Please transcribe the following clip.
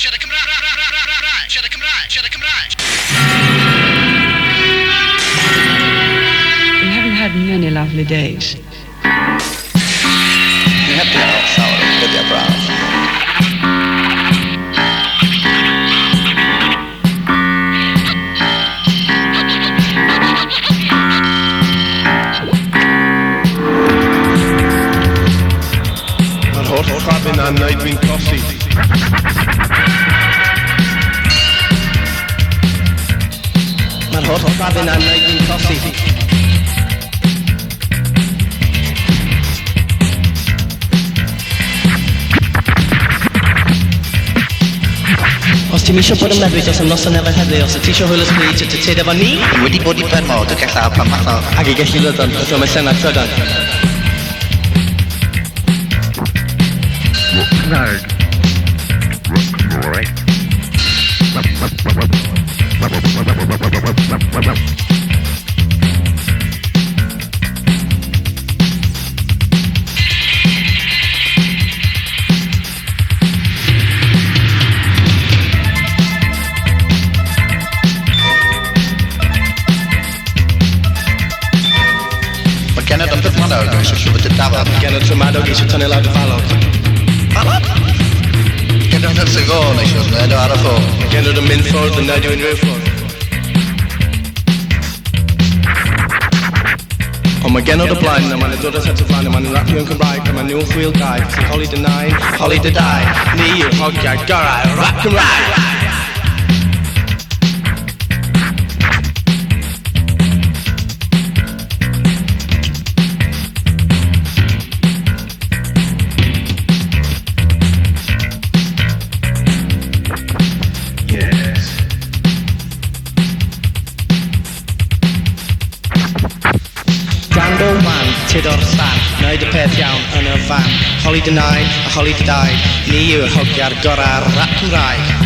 We haven't had many lovely days. Jättegärna sour, det är bra. Man har trappen an Nightwing Coffee. Man har trappen an Nightwing Coffee. Os ti'n isio bod yn medrus os ymnoson efo'r heddi, os ti isio hwyl y sbyd, ti efo ni? Wedi bod i ben mod, y galla pan fath o. Ac i gallu lydon, os o'n llenad trydan. Gennym yn bytmanawr, dwi'n eisiau siwbeth y dafod. Gen y trwmadog eisiau tynnu lawr y falog. Falod? Gennym yn sy'n gôn eisiau, nid o ar y ffôn. Gen nhw'n mynd ffwrdd yn nad yw'n rhyw ffwrdd. Ond mae gen o'r blaen, a mae'n dod o set o flan, a mae'n rapio yn Cymraeg, a mae'n nhw'n chwil gael, sy'n holi dy nain, holi dy dau. Ni yw'r hogiau gorau, rap Cymraeg! Grand old man, tyd o'r stan, wneud y peth iawn yn y fan. Holi dy nain a holi dy dau, ni yw'r hogiau'r gorau'r rap Cymraeg.